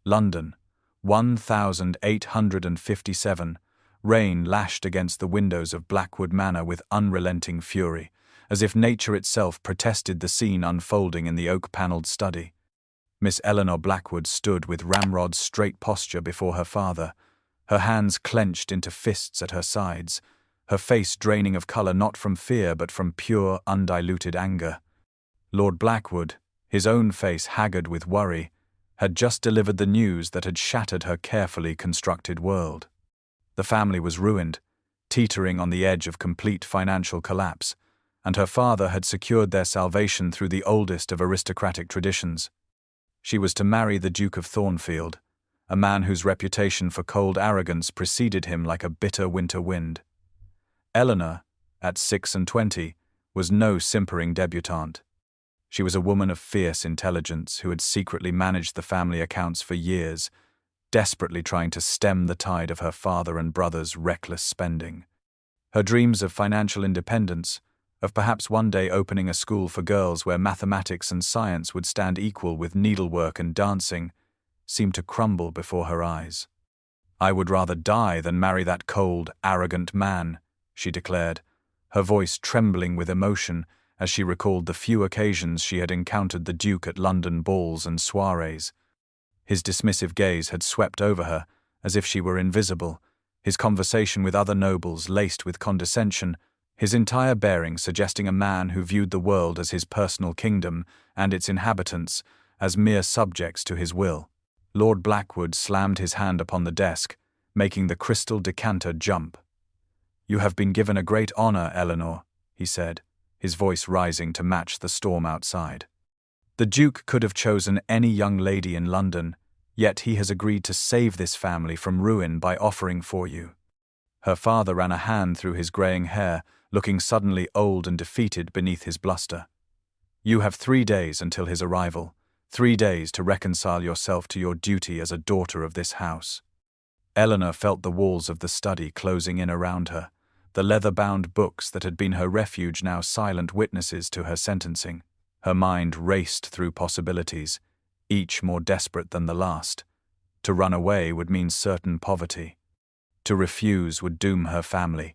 London, 1857. Rain lashed against the windows of Blackwood Manor with unrelenting fury, as if nature itself protested the scene unfolding in the oak-panelled study. Miss Eleanor Blackwood stood with ramrod's straight posture before her father, her hands clenched into fists at her sides, her face draining of colour not from fear but from pure, undiluted anger. Lord Blackwood, his own face haggard with worry, had just delivered the news that had shattered her carefully constructed world. The family was ruined, teetering on the edge of complete financial collapse, and her father had secured their salvation through the oldest of aristocratic traditions. She was to marry the Duke of Thornfield, a man whose reputation for cold arrogance preceded him like a bitter winter wind. Eleanor, at 26, was no simpering debutante. She was a woman of fierce intelligence who had secretly managed the family accounts for years, desperately trying to stem the tide of her father and brother's reckless spending. Her dreams of financial independence, of perhaps one day opening a school for girls where mathematics and science would stand equal with needlework and dancing, seemed to crumble before her eyes. "I would rather die than marry that cold, arrogant man," she declared, her voice trembling with emotion as she recalled the few occasions she had encountered the Duke at London balls and soirees. His dismissive gaze had swept over her, as if she were invisible, his conversation with other nobles laced with condescension, his entire bearing suggesting a man who viewed the world as his personal kingdom and its inhabitants as mere subjects to his will. Lord Blackwood slammed his hand upon the desk, making the crystal decanter jump. "You have been given a great honor, Eleanor," he said, his voice rising to match the storm outside. "The Duke could have chosen any young lady in London, yet he has agreed to save this family from ruin by offering for you." Her father ran a hand through his greying hair, looking suddenly old and defeated beneath his bluster. "You have 3 days until his arrival, 3 days to reconcile yourself to your duty as a daughter of this house." Eleanor felt the walls of the study closing in around her, the leather-bound books that had been her refuge now silent witnesses to her sentencing. Her mind raced through possibilities, each more desperate than the last. To run away would mean certain poverty. To refuse would doom her family,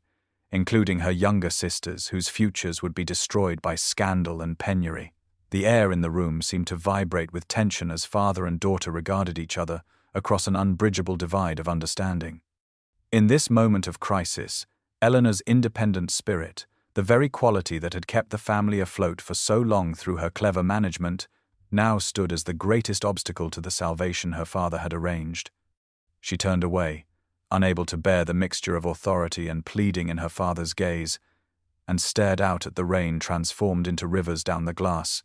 including her younger sisters whose futures would be destroyed by scandal and penury. The air in the room seemed to vibrate with tension as father and daughter regarded each other across an unbridgeable divide of understanding. In this moment of crisis, Eleanor's independent spirit, the very quality that had kept the family afloat for so long through her clever management, now stood as the greatest obstacle to the salvation her father had arranged. She turned away, unable to bear the mixture of authority and pleading in her father's gaze, and stared out at the rain transformed into rivers down the glass,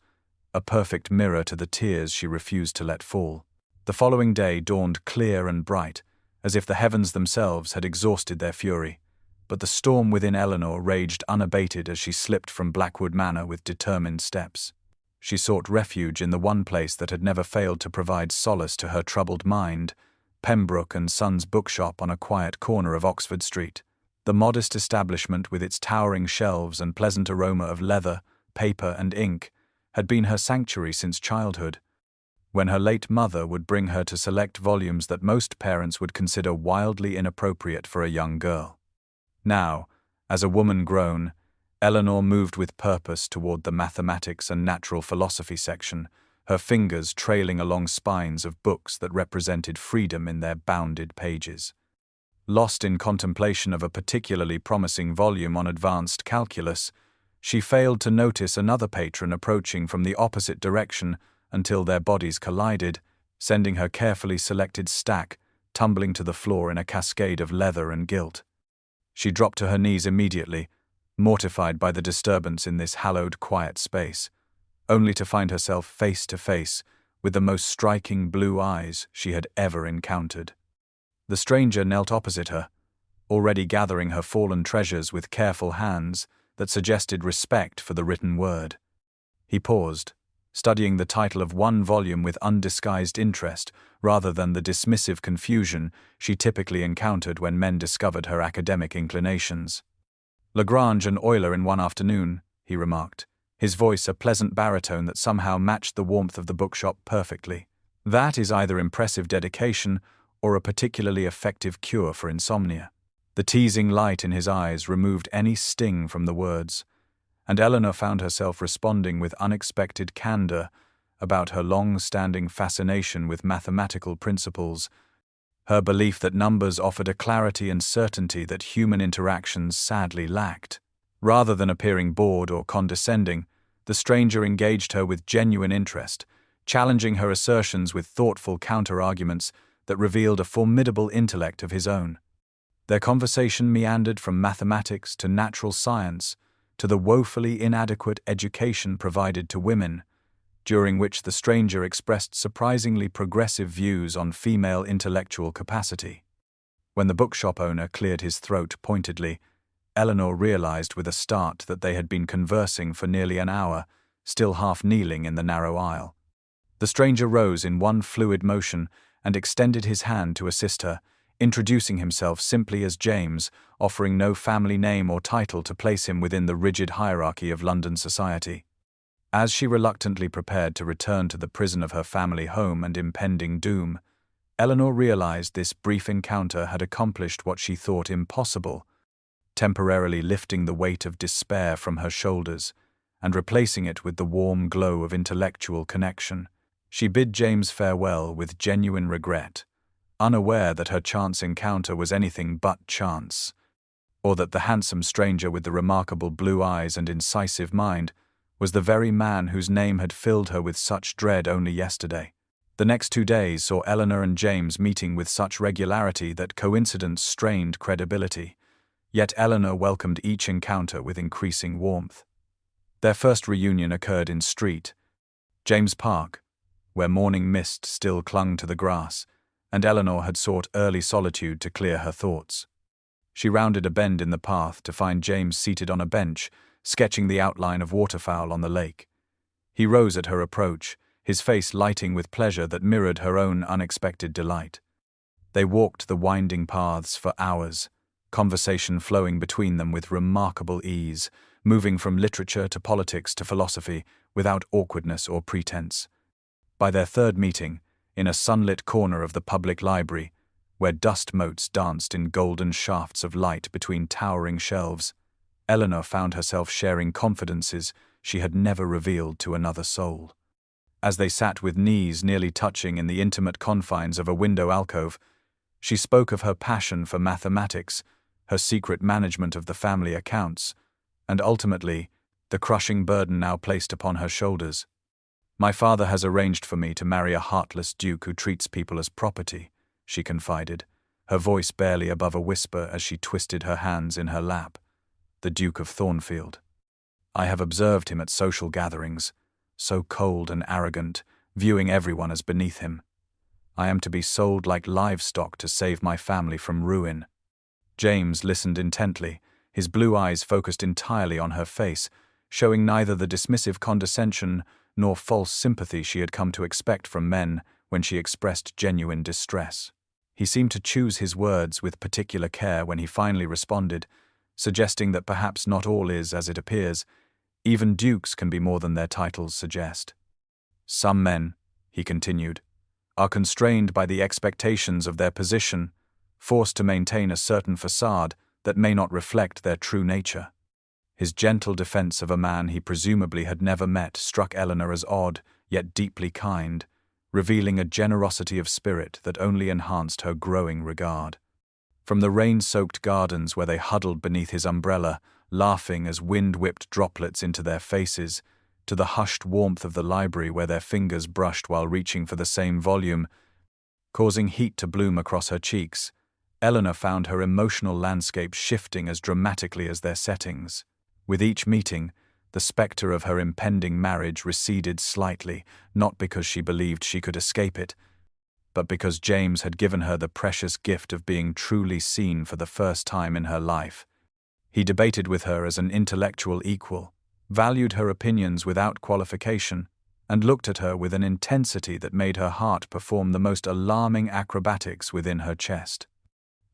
a perfect mirror to the tears she refused to let fall. The following day dawned clear and bright, as if the heavens themselves had exhausted their fury, but the storm within Eleanor raged unabated as she slipped from Blackwood Manor with determined steps. She sought refuge in the one place that had never failed to provide solace to her troubled mind, Pembroke and Sons bookshop on a quiet corner of Oxford Street. The modest establishment with its towering shelves and pleasant aroma of leather, paper and ink had been her sanctuary since childhood, when her late mother would bring her to select volumes that most parents would consider wildly inappropriate for a young girl. Now, as a woman grown, Eleanor moved with purpose toward the mathematics and natural philosophy section, her fingers trailing along spines of books that represented freedom in their bounded pages. Lost in contemplation of a particularly promising volume on advanced calculus, she failed to notice another patron approaching from the opposite direction until their bodies collided, sending her carefully selected stack tumbling to the floor in a cascade of leather and gilt. She dropped to her knees immediately, mortified by the disturbance in this hallowed quiet space, only to find herself face to face with the most striking blue eyes she had ever encountered. The stranger knelt opposite her, already gathering her fallen treasures with careful hands that suggested respect for the written word. He paused, studying the title of one volume with undisguised interest rather than the dismissive confusion she typically encountered when men discovered her academic inclinations. "Lagrange and Euler in one afternoon," he remarked, his voice a pleasant baritone that somehow matched the warmth of the bookshop perfectly. That is either impressive dedication or a particularly effective cure for insomnia. The teasing light in his eyes removed any sting from the words, and Eleanor found herself responding with unexpected candor about her long-standing fascination with mathematical principles, her belief that numbers offered a clarity and certainty that human interactions sadly lacked. Rather than appearing bored or condescending, the stranger engaged her with genuine interest, challenging her assertions with thoughtful counter-arguments that revealed a formidable intellect of his own. Their conversation meandered from mathematics to natural science to the woefully inadequate education provided to women, during which the stranger expressed surprisingly progressive views on female intellectual capacity. When the bookshop owner cleared his throat pointedly, Eleanor realized with a start that they had been conversing for nearly an hour, still half kneeling in the narrow aisle. The stranger rose in one fluid motion and extended his hand to assist her, introducing himself simply as James, offering no family name or title to place him within the rigid hierarchy of London society. As she reluctantly prepared to return to the prison of her family home and impending doom, Eleanor realized this brief encounter had accomplished what she thought impossible, temporarily lifting the weight of despair from her shoulders and replacing it with the warm glow of intellectual connection. She bid James farewell with genuine regret, unaware that her chance encounter was anything but chance, or that the handsome stranger with the remarkable blue eyes and incisive mind was the very man whose name had filled her with such dread only yesterday. The next 2 days saw Eleanor and James meeting with such regularity that coincidence strained credibility, yet Eleanor welcomed each encounter with increasing warmth. Their first reunion occurred in Street, James Park, where morning mist still clung to the grass, and Eleanor had sought early solitude to clear her thoughts. She rounded a bend in the path to find James seated on a bench, sketching the outline of waterfowl on the lake. He rose at her approach, his face lighting with pleasure that mirrored her own unexpected delight. They walked the winding paths for hours, conversation flowing between them with remarkable ease, moving from literature to politics to philosophy without awkwardness or pretense. By their third meeting, in a sunlit corner of the public library, where dust motes danced in golden shafts of light between towering shelves, Eleanor found herself sharing confidences she had never revealed to another soul. As they sat with knees nearly touching in the intimate confines of a window alcove, she spoke of her passion for mathematics, her secret management of the family accounts, and ultimately, the crushing burden now placed upon her shoulders. "My father has arranged for me to marry a heartless duke who treats people as property," she confided, her voice barely above a whisper as she twisted her hands in her lap. "The Duke of Thornfield. I have observed him at social gatherings, so cold and arrogant, viewing everyone as beneath him. I am to be sold like livestock to save my family from ruin." James listened intently, his blue eyes focused entirely on her face, showing neither the dismissive condescension nor false sympathy she had come to expect from men when she expressed genuine distress. He seemed to choose his words with particular care when he finally responded, suggesting that perhaps not all is as it appears. Even dukes can be more than their titles suggest. "Some men," he continued, "are constrained by the expectations of their position, forced to maintain a certain facade that may not reflect their true nature." His gentle defense of a man he presumably had never met struck Eleanor as odd, yet deeply kind, revealing a generosity of spirit that only enhanced her growing regard. From the rain-soaked gardens where they huddled beneath his umbrella, laughing as wind whipped droplets into their faces, to the hushed warmth of the library where their fingers brushed while reaching for the same volume, causing heat to bloom across her cheeks, Eleanor found her emotional landscape shifting as dramatically as their settings. With each meeting, the specter of her impending marriage receded slightly, not because she believed she could escape it, but because James had given her the precious gift of being truly seen for the first time in her life. He debated with her as an intellectual equal, valued her opinions without qualification, and looked at her with an intensity that made her heart perform the most alarming acrobatics within her chest.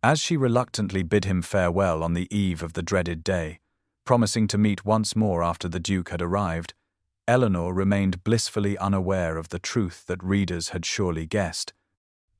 As she reluctantly bid him farewell on the eve of the dreaded day, promising to meet once more after the Duke had arrived, Eleanor remained blissfully unaware of the truth that readers had surely guessed,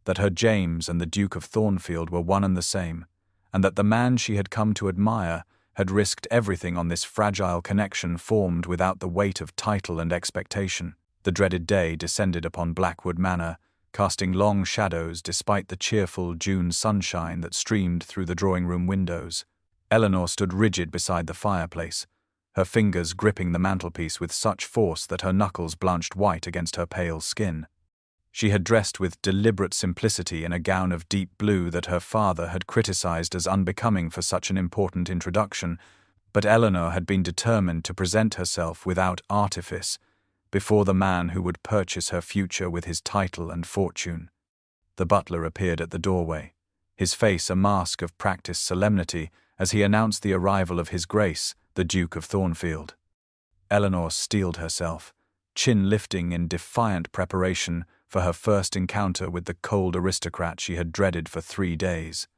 that her James and the Duke of Thornfield were one and the same, and that the man she had come to admire had risked everything on this fragile connection formed without the weight of title and expectation. The dreaded day descended upon Blackwood Manor, casting long shadows despite the cheerful June sunshine that streamed through the drawing-room windows. Eleanor stood rigid beside the fireplace, her fingers gripping the mantelpiece with such force that her knuckles blanched white against her pale skin. She had dressed with deliberate simplicity in a gown of deep blue that her father had criticized as unbecoming for such an important introduction, but Eleanor had been determined to present herself without artifice before the man who would purchase her future with his title and fortune. The butler appeared at the doorway, his face a mask of practiced solemnity as he announced the arrival of His Grace, the Duke of Thornfield. Eleanor steeled herself, chin lifting in defiant preparation for her first encounter with the cold aristocrat she had dreaded for 3 days.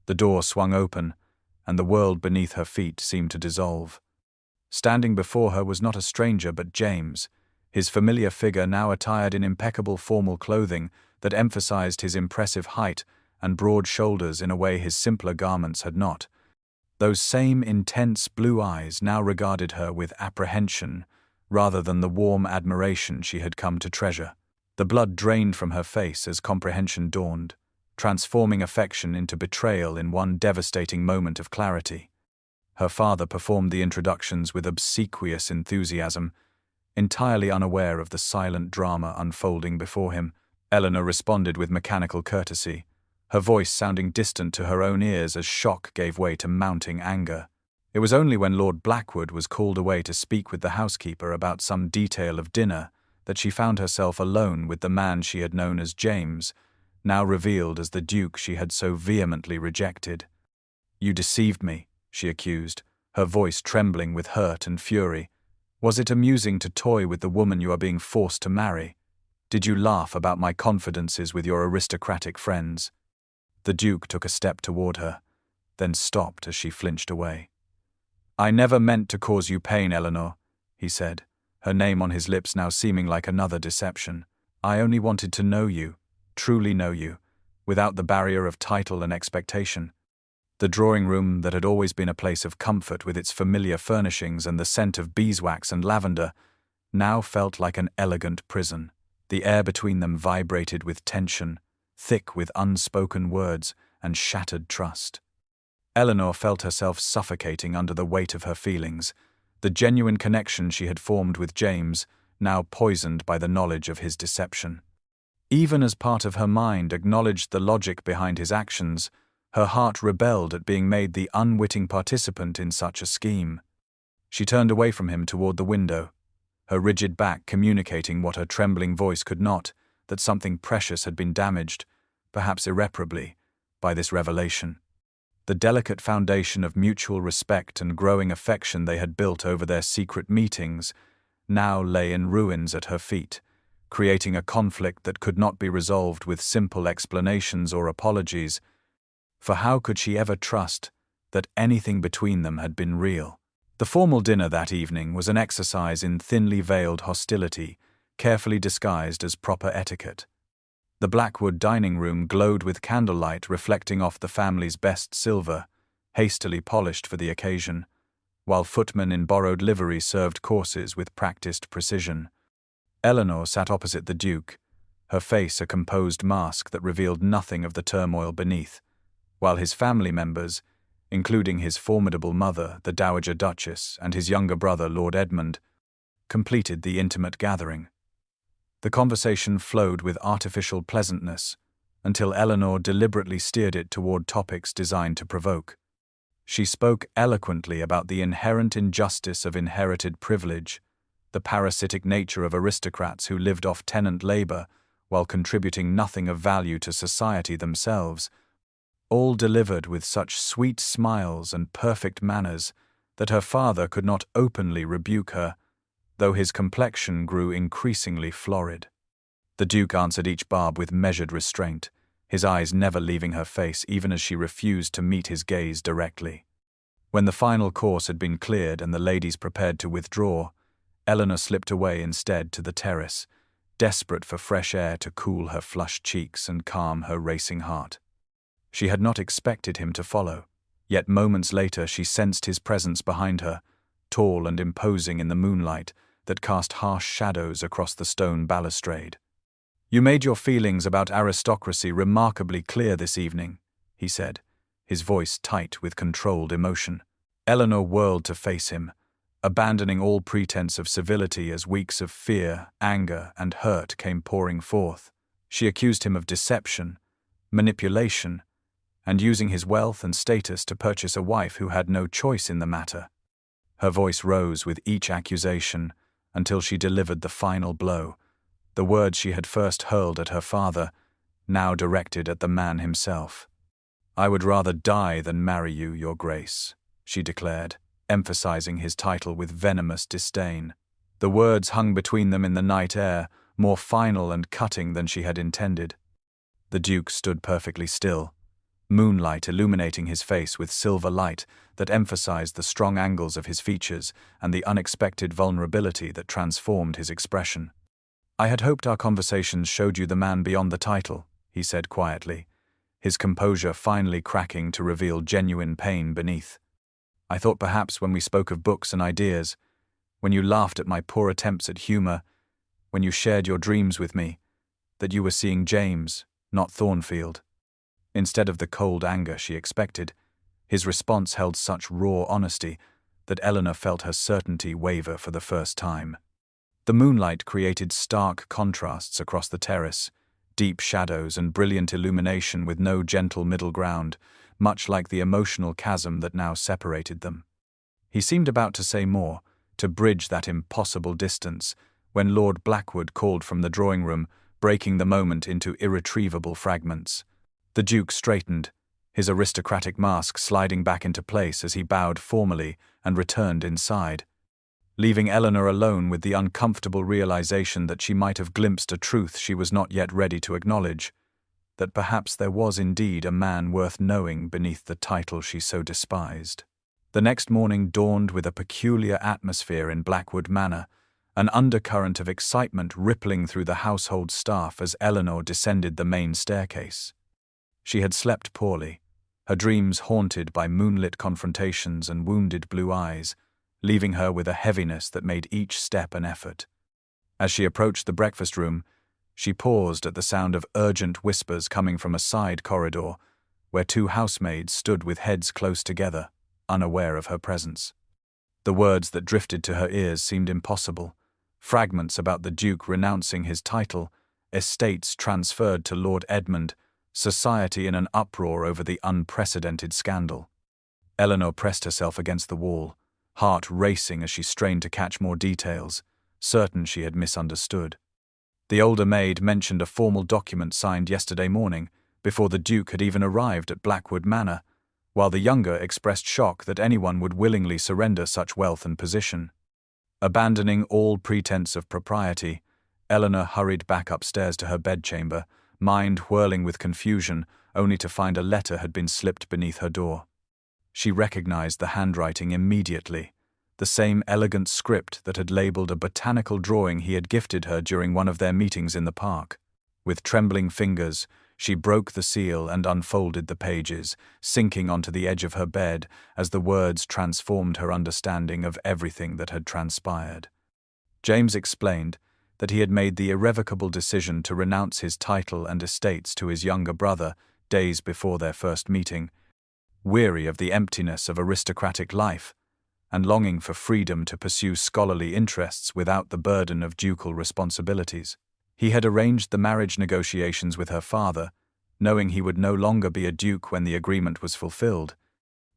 The door swung open, and the world beneath her feet seemed to dissolve. Standing before her was not a stranger but James, his familiar figure now attired in impeccable formal clothing that emphasized his impressive height and broad shoulders in a way his simpler garments had not. Those same intense blue eyes now regarded her with apprehension rather than the warm admiration she had come to treasure. The blood drained from her face as comprehension dawned, transforming affection into betrayal in one devastating moment of clarity. Her father performed the introductions with obsequious enthusiasm, entirely unaware of the silent drama unfolding before him. Eleanor responded with mechanical courtesy, her voice sounding distant to her own ears as shock gave way to mounting anger. It was only when Lord Blackwood was called away to speak with the housekeeper about some detail of dinner that she found herself alone with the man she had known as James, now revealed as the Duke she had so vehemently rejected. "You deceived me," she accused, her voice trembling with hurt and fury. "Was it amusing to toy with the woman you are being forced to marry? Did you laugh about my confidences with your aristocratic friends?" The Duke took a step toward her, then stopped as she flinched away. "I never meant to cause you pain, Eleanor," he said, her name on his lips now seeming like another deception. "I only wanted to know you, truly know you, without the barrier of title and expectation." The drawing-room that had always been a place of comfort with its familiar furnishings and the scent of beeswax and lavender now felt like an elegant prison. The air between them vibrated with tension, thick with unspoken words and shattered trust. Eleanor felt herself suffocating under the weight of her feelings, the genuine connection she had formed with James now poisoned by the knowledge of his deception. Even as part of her mind acknowledged the logic behind his actions, her heart rebelled at being made the unwitting participant in such a scheme. She turned away from him toward the window, her rigid back communicating what her trembling voice could not, that something precious had been damaged, perhaps irreparably, by this revelation. The delicate foundation of mutual respect and growing affection they had built over their secret meetings now lay in ruins at her feet, creating a conflict that could not be resolved with simple explanations or apologies, for how could she ever trust that anything between them had been real? The formal dinner that evening was an exercise in thinly veiled hostility, carefully disguised as proper etiquette. The Blackwood dining room glowed with candlelight reflecting off the family's best silver, hastily polished for the occasion, while footmen in borrowed livery served courses with practiced precision. Eleanor sat opposite the Duke, her face a composed mask that revealed nothing of the turmoil beneath, while his family members, including his formidable mother, the Dowager Duchess, and his younger brother, Lord Edmund, completed the intimate gathering. The conversation flowed with artificial pleasantness until Eleanor deliberately steered it toward topics designed to provoke. She spoke eloquently about the inherent injustice of inherited privilege, the parasitic nature of aristocrats who lived off tenant labor while contributing nothing of value to society themselves, all delivered with such sweet smiles and perfect manners that her father could not openly rebuke her, though his complexion grew increasingly florid. The Duke answered each barb with measured restraint, his eyes never leaving her face even as she refused to meet his gaze directly. When the final course had been cleared and the ladies prepared to withdraw, Eleanor slipped away instead to the terrace, desperate for fresh air to cool her flushed cheeks and calm her racing heart. She had not expected him to follow, yet moments later she sensed his presence behind her, tall and imposing in the moonlight that cast harsh shadows across the stone balustrade. "You made your feelings about aristocracy remarkably clear this evening," he said, his voice tight with controlled emotion. Eleanor whirled to face him, abandoning all pretense of civility as weeks of fear, anger, and hurt came pouring forth. She accused him of deception, manipulation, and using his wealth and status to purchase a wife who had no choice in the matter. Her voice rose with each accusation until she delivered the final blow, the words she had first hurled at her father, now directed at the man himself. "I would rather die than marry you, Your Grace," she declared, emphasizing his title with venomous disdain. The words hung between them in the night air, more final and cutting than she had intended. The Duke stood perfectly still, moonlight illuminating his face with silver light that emphasized the strong angles of his features and the unexpected vulnerability that transformed his expression. "I had hoped our conversations showed you the man beyond the title," he said quietly, his composure finally cracking to reveal genuine pain beneath. "I thought perhaps when we spoke of books and ideas, when you laughed at my poor attempts at humor, when you shared your dreams with me, that you were seeing James, not Thornfield." Instead of the cold anger she expected, his response held such raw honesty that Eleanor felt her certainty waver for the first time. The moonlight created stark contrasts across the terrace, deep shadows and brilliant illumination with no gentle middle ground, much like the emotional chasm that now separated them. He seemed about to say more, to bridge that impossible distance, when Lord Blackwood called from the drawing room, breaking the moment into irretrievable fragments. The Duke straightened, his aristocratic mask sliding back into place as he bowed formally and returned inside, leaving Eleanor alone with the uncomfortable realization that she might have glimpsed a truth she was not yet ready to acknowledge, that perhaps there was indeed a man worth knowing beneath the title she so despised. The next morning dawned with a peculiar atmosphere in Blackwood Manor, an undercurrent of excitement rippling through the household staff as Eleanor descended the main staircase. She had slept poorly, her dreams haunted by moonlit confrontations and wounded blue eyes, leaving her with a heaviness that made each step an effort. As she approached the breakfast room, she paused at the sound of urgent whispers coming from a side corridor, where two housemaids stood with heads close together, unaware of her presence. The words that drifted to her ears seemed impossible, fragments about the Duke renouncing his title, estates transferred to Lord Edmund, society in an uproar over the unprecedented scandal. Eleanor pressed herself against the wall, heart racing as she strained to catch more details, certain she had misunderstood. The older maid mentioned a formal document signed yesterday morning, before the Duke had even arrived at Blackwood Manor, while the younger expressed shock that anyone would willingly surrender such wealth and position. Abandoning all pretense of propriety, Eleanor hurried back upstairs to her bedchamber, mind whirling with confusion, only to find a letter had been slipped beneath her door. She recognized the handwriting immediately, the same elegant script that had labeled a botanical drawing he had gifted her during one of their meetings in the park. With trembling fingers, she broke the seal and unfolded the pages, sinking onto the edge of her bed as the words transformed her understanding of everything that had transpired. James explained that he had made the irrevocable decision to renounce his title and estates to his younger brother days before their first meeting, weary of the emptiness of aristocratic life and longing for freedom to pursue scholarly interests without the burden of ducal responsibilities. He had arranged the marriage negotiations with her father, knowing he would no longer be a duke when the agreement was fulfilled,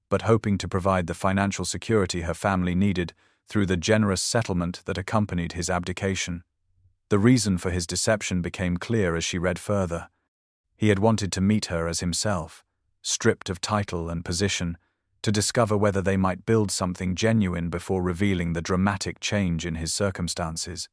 but hoping to provide the financial security her family needed through the generous settlement that accompanied his abdication. The reason for his deception became clear as she read further. He had wanted to meet her as himself, stripped of title and position, to discover whether they might build something genuine before revealing the dramatic change in his circumstances.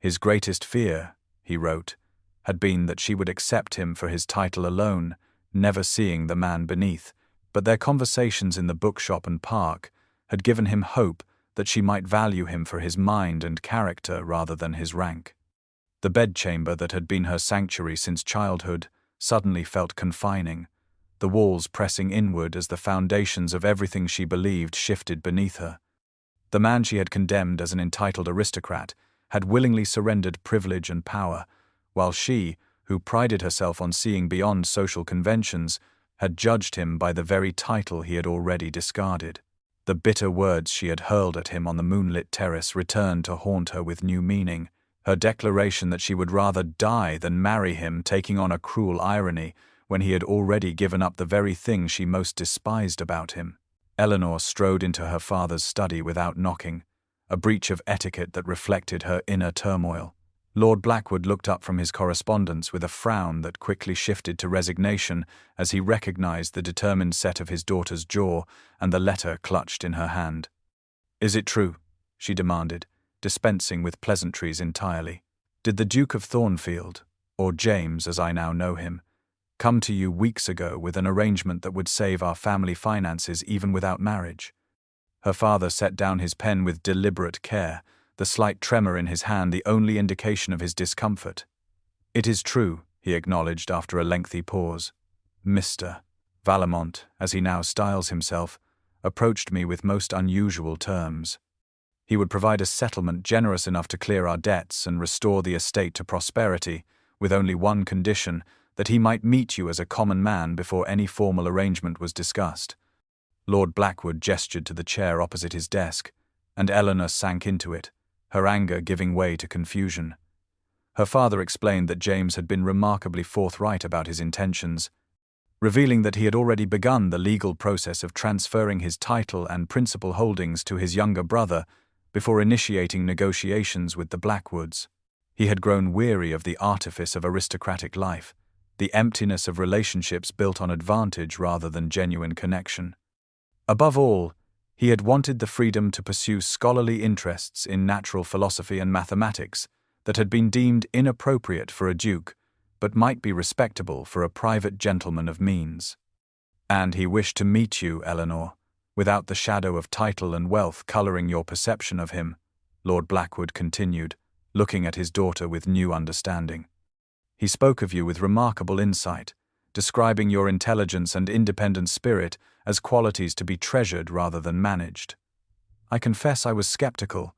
His greatest fear, he wrote, had been that she would accept him for his title alone, never seeing the man beneath, but their conversations in the bookshop and park had given him hope that she might value him for his mind and character rather than his rank. The bedchamber that had been her sanctuary since childhood suddenly felt confining, the walls pressing inward as the foundations of everything she believed shifted beneath her. The man she had condemned as an entitled aristocrat had willingly surrendered privilege and power, while she, who prided herself on seeing beyond social conventions, had judged him by the very title he had already discarded. The bitter words she had hurled at him on the moonlit terrace returned to haunt her with new meaning, her declaration that she would rather die than marry him taking on a cruel irony when he had already given up the very thing she most despised about him. Eleanor strode into her father's study without knocking, a breach of etiquette that reflected her inner turmoil. Lord Blackwood looked up from his correspondence with a frown that quickly shifted to resignation as he recognized the determined set of his daughter's jaw and the letter clutched in her hand. "Is it true?" she demanded, dispensing with pleasantries entirely. "Did the Duke of Thornfield, or James as I now know him, come to you weeks ago with an arrangement that would save our family finances even without marriage?" Her father set down his pen with deliberate care, the slight tremor in his hand the only indication of his discomfort. "It is true," he acknowledged after a lengthy pause. "Mr. Vallemont, as he now styles himself, approached me with most unusual terms. He would provide a settlement generous enough to clear our debts and restore the estate to prosperity, with only one condition, that he might meet you as a common man before any formal arrangement was discussed." Lord Blackwood gestured to the chair opposite his desk, and Eleanor sank into it, her anger giving way to confusion. Her father explained that James had been remarkably forthright about his intentions, revealing that he had already begun the legal process of transferring his title and principal holdings to his younger brother before initiating negotiations with the Blackwoods. He had grown weary of the artifice of aristocratic life, the emptiness of relationships built on advantage rather than genuine connection. Above all, he had wanted the freedom to pursue scholarly interests in natural philosophy and mathematics that had been deemed inappropriate for a duke, but might be respectable for a private gentleman of means. "And he wished to meet you, Eleanor, without the shadow of title and wealth coloring your perception of him," Lord Blackwood continued, looking at his daughter with new understanding. "He spoke of you with remarkable insight, describing your intelligence and independent spirit as qualities to be treasured rather than managed. I confess I was skeptical,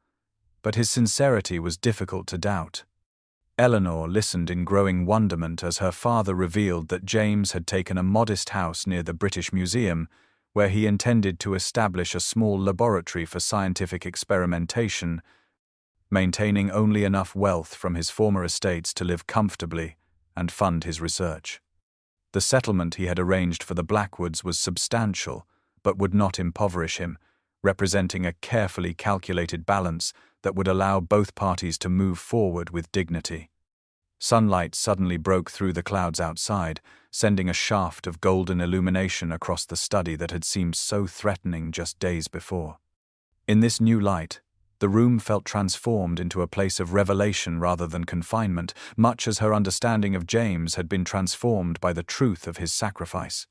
but his sincerity was difficult to doubt." Eleanor listened in growing wonderment as her father revealed that James had taken a modest house near the British Museum, where he intended to establish a small laboratory for scientific experimentation, maintaining only enough wealth from his former estates to live comfortably and fund his research. The settlement he had arranged for the Blackwoods was substantial, but would not impoverish him, representing a carefully calculated balance that would allow both parties to move forward with dignity. Sunlight suddenly broke through the clouds outside, sending a shaft of golden illumination across the study that had seemed so threatening just days before. In this new light, the room felt transformed into a place of revelation rather than confinement, much as her understanding of James had been transformed by the truth of his sacrifice.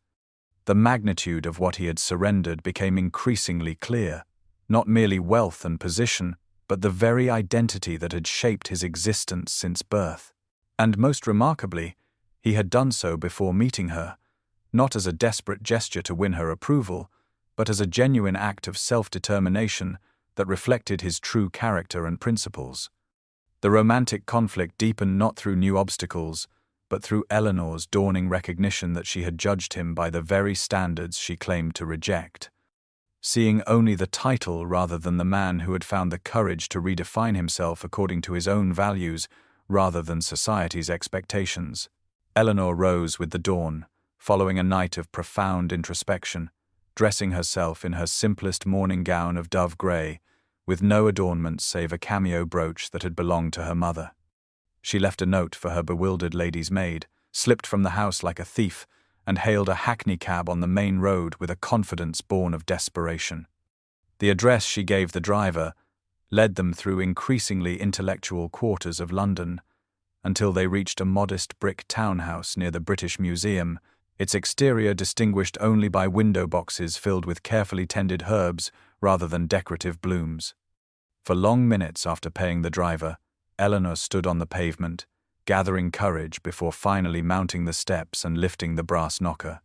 The magnitude of what he had surrendered became increasingly clear, not merely wealth and position, but the very identity that had shaped his existence since birth. And most remarkably, he had done so before meeting her, not as a desperate gesture to win her approval, but as a genuine act of self-determination that reflected his true character and principles. The romantic conflict deepened not through new obstacles, but through Eleanor's dawning recognition that she had judged him by the very standards she claimed to reject. Seeing only the title rather than the man who had found the courage to redefine himself according to his own values rather than society's expectations, Eleanor rose with the dawn, following a night of profound introspection, dressing herself in her simplest morning gown of dove grey, with no adornments save a cameo brooch that had belonged to her mother. She left a note for her bewildered lady's maid, slipped from the house like a thief, and hailed a hackney cab on the main road with a confidence born of desperation. The address she gave the driver led them through increasingly intellectual quarters of London, until they reached a modest brick townhouse near the British Museum, its exterior distinguished only by window boxes filled with carefully tended herbs rather than decorative blooms. For long minutes after paying the driver, Eleanor stood on the pavement, gathering courage before finally mounting the steps and lifting the brass knocker.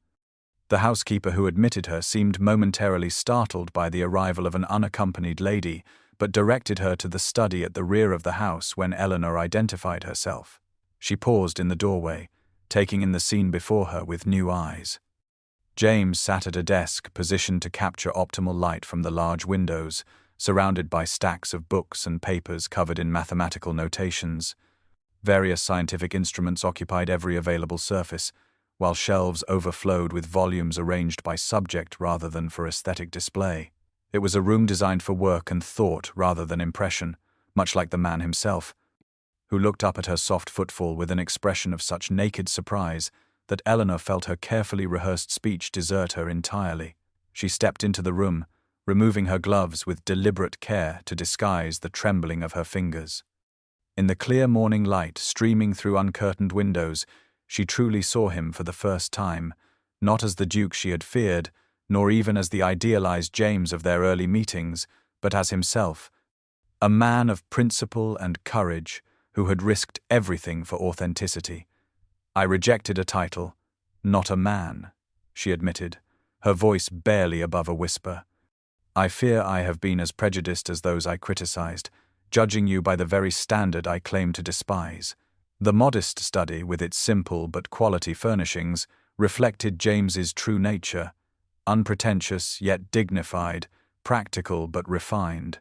The housekeeper who admitted her seemed momentarily startled by the arrival of an unaccompanied lady, but directed her to the study at the rear of the house when Eleanor identified herself. She paused in the doorway, taking in the scene before her with new eyes. James sat at a desk positioned to capture optimal light from the large windows, surrounded by stacks of books and papers covered in mathematical notations. Various scientific instruments occupied every available surface, while shelves overflowed with volumes arranged by subject rather than for aesthetic display. It was a room designed for work and thought rather than impression, much like the man himself, who looked up at her soft footfall with an expression of such naked surprise that Eleanor felt her carefully rehearsed speech desert her entirely. She stepped into the room, removing her gloves with deliberate care to disguise the trembling of her fingers. In the clear morning light streaming through uncurtained windows, she truly saw him for the first time, not as the Duke she had feared, nor even as the idealized James of their early meetings, but as himself, a man of principle and courage who had risked everything for authenticity. "I rejected a title, not a man," she admitted, her voice barely above a whisper. "I fear I have been as prejudiced as those I criticized, judging you by the very standard I claim to despise." The modest study, with its simple but quality furnishings, reflected James's true nature, unpretentious yet dignified, practical but refined.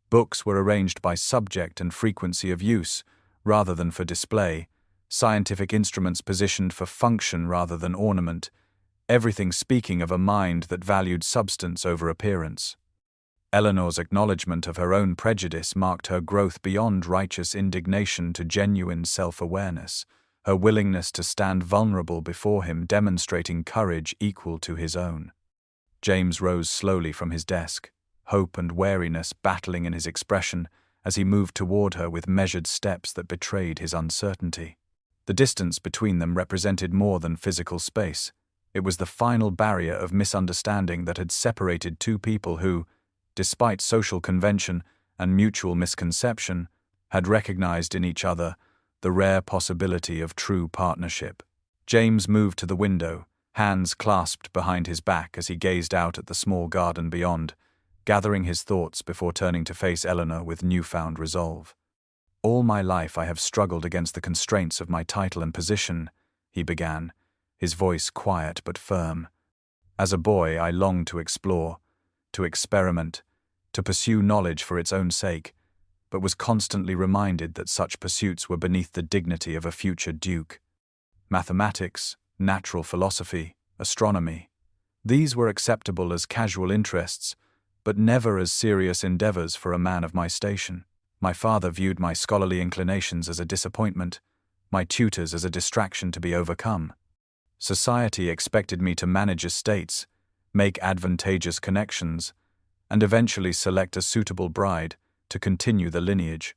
Books were arranged by subject and frequency of use, rather than for display, scientific instruments positioned for function rather than ornament, everything speaking of a mind that valued substance over appearance. Eleanor's acknowledgement of her own prejudice marked her growth beyond righteous indignation to genuine self-awareness, her willingness to stand vulnerable before him demonstrating courage equal to his own. James rose slowly from his desk, hope and wariness battling in his expression as he moved toward her with measured steps that betrayed his uncertainty. The distance between them represented more than physical space. It was the final barrier of misunderstanding that had separated two people who, despite social convention and mutual misconception, had recognized in each other the rare possibility of true partnership. James moved to the window, hands clasped behind his back as he gazed out at the small garden beyond, gathering his thoughts before turning to face Eleanor with newfound resolve. "All my life I have struggled against the constraints of my title and position," he began, his voice quiet but firm. "As a boy I longed to explore, to experiment, to pursue knowledge for its own sake, but was constantly reminded that such pursuits were beneath the dignity of a future duke. Mathematics, natural philosophy, astronomy, these were acceptable as casual interests, but never as serious endeavors for a man of my station. My father viewed my scholarly inclinations as a disappointment, my tutors as a distraction to be overcome. Society expected me to manage estates, make advantageous connections, and eventually select a suitable bride to continue the lineage."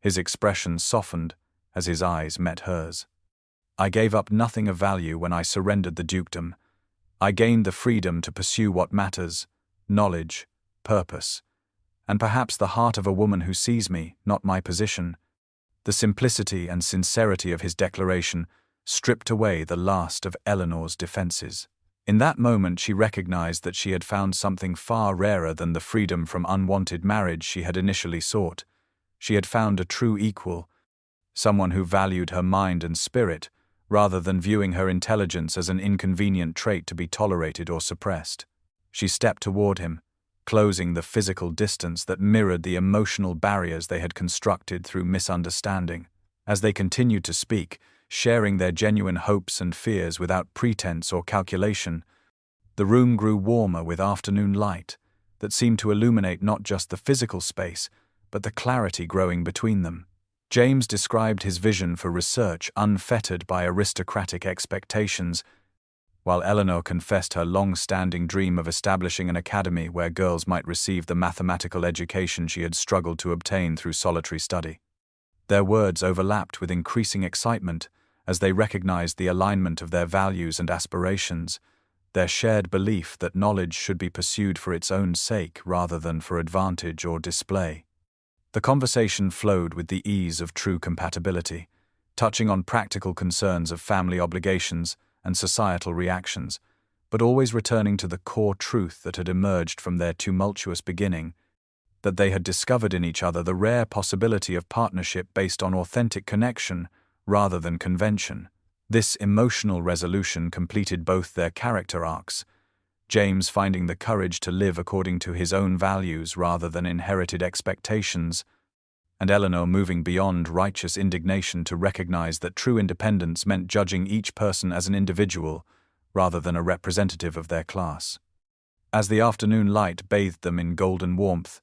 His expression softened as his eyes met hers. "I gave up nothing of value when I surrendered the dukedom. I gained the freedom to pursue what matters, knowledge, purpose, and perhaps the heart of a woman who sees me, not my position." The simplicity and sincerity of his declaration stripped away the last of Eleanor's defenses. In that moment she recognized that she had found something far rarer than the freedom from unwanted marriage she had initially sought. She had found a true equal, someone who valued her mind and spirit, rather than viewing her intelligence as an inconvenient trait to be tolerated or suppressed. She stepped toward him, closing the physical distance that mirrored the emotional barriers they had constructed through misunderstanding. As they continued to speak, sharing their genuine hopes and fears without pretense or calculation, the room grew warmer with afternoon light that seemed to illuminate not just the physical space, but the clarity growing between them. James described his vision for research unfettered by aristocratic expectations, while Eleanor confessed her long-standing dream of establishing an academy where girls might receive the mathematical education she had struggled to obtain through solitary study. Their words overlapped with increasing excitement as they recognized the alignment of their values and aspirations, their shared belief that knowledge should be pursued for its own sake rather than for advantage or display. The conversation flowed with the ease of true compatibility, touching on practical concerns of family obligations and societal reactions, but always returning to the core truth that had emerged from their tumultuous beginning, that they had discovered in each other the rare possibility of partnership based on authentic connection rather than convention. This emotional resolution completed both their character arcs, James finding the courage to live according to his own values rather than inherited expectations, and Eleanor moving beyond righteous indignation to recognize that true independence meant judging each person as an individual rather than a representative of their class. As the afternoon light bathed them in golden warmth,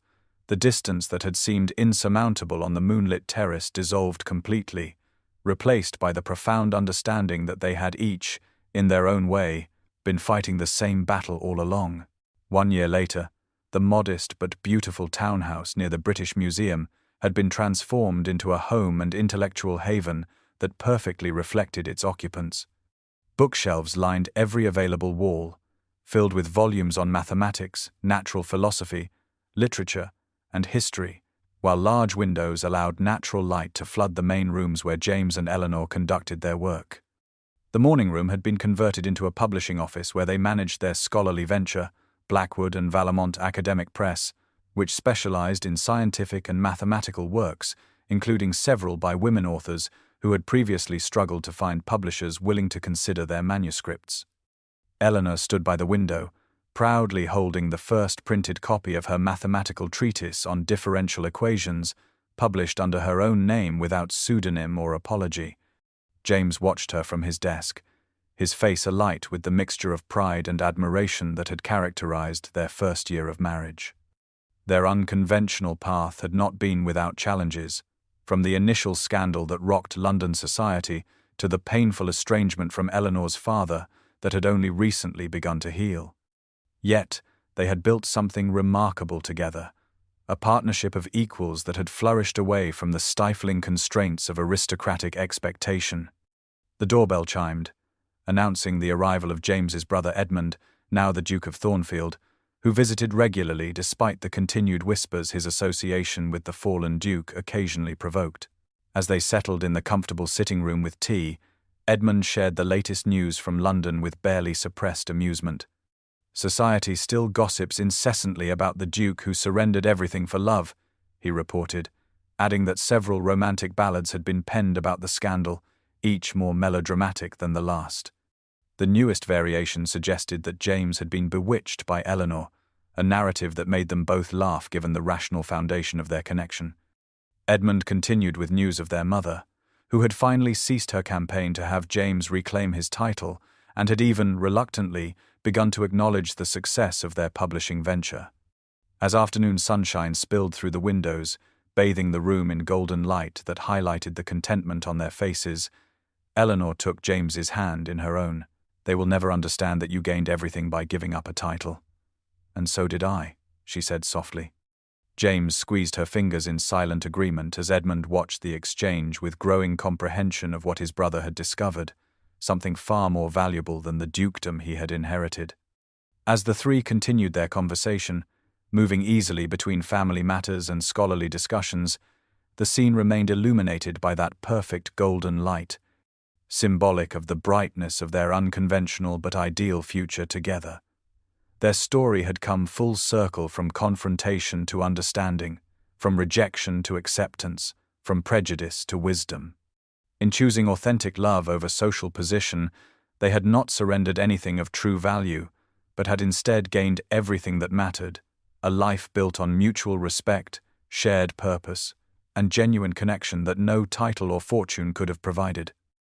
the distance that had seemed insurmountable on the moonlit terrace dissolved completely, replaced by the profound understanding that they had each, in their own way, been fighting the same battle all along. 1 year later, the modest but beautiful townhouse near the British Museum had been transformed into a home and intellectual haven that perfectly reflected its occupants. Bookshelves lined every available wall, filled with volumes on mathematics, natural philosophy, literature, and history, while large windows allowed natural light to flood the main rooms where James and Eleanor conducted their work. The morning room had been converted into a publishing office where they managed their scholarly venture, Blackwood and Valemont Academic Press, which specialized in scientific and mathematical works, including several by women authors who had previously struggled to find publishers willing to consider their manuscripts. Eleanor stood by the window, proudly holding the first printed copy of her mathematical treatise on differential equations, published under her own name without pseudonym or apology. James watched her from his desk, his face alight with the mixture of pride and admiration that had characterized their first year of marriage. Their unconventional path had not been without challenges, from the initial scandal that rocked London society to the painful estrangement from Eleanor's father that had only recently begun to heal. Yet, they had built something remarkable together, a partnership of equals that had flourished away from the stifling constraints of aristocratic expectation. The doorbell chimed, announcing the arrival of James's brother Edmund, now the Duke of Thornfield, who visited regularly despite the continued whispers his association with the fallen Duke occasionally provoked. As they settled in the comfortable sitting room with tea, Edmund shared the latest news from London with barely suppressed amusement. "Society still gossips incessantly about the Duke who surrendered everything for love," he reported, adding that several romantic ballads had been penned about the scandal, each more melodramatic than the last. The newest variation suggested that James had been bewitched by Eleanor, a narrative that made them both laugh given the rational foundation of their connection. Edmund continued with news of their mother, who had finally ceased her campaign to have James reclaim his title and had even, reluctantly, begun to acknowledge the success of their publishing venture. As afternoon sunshine spilled through the windows, bathing the room in golden light that highlighted the contentment on their faces, Eleanor took James's hand in her own. "They will never understand that you gained everything by giving up a title." "And so did I," she said softly. James squeezed her fingers in silent agreement as Edmund watched the exchange with growing comprehension of what his brother had discovered, something far more valuable than the dukedom he had inherited. As the three continued their conversation, moving easily between family matters and scholarly discussions, the scene remained illuminated by that perfect golden light, symbolic of the brightness of their unconventional but ideal future together. Their story had come full circle from confrontation to understanding, from rejection to acceptance, from prejudice to wisdom. In choosing authentic love over social position, they had not surrendered anything of true value, but had instead gained everything that mattered, a life built on mutual respect, shared purpose, and genuine connection that no title or fortune could have provided.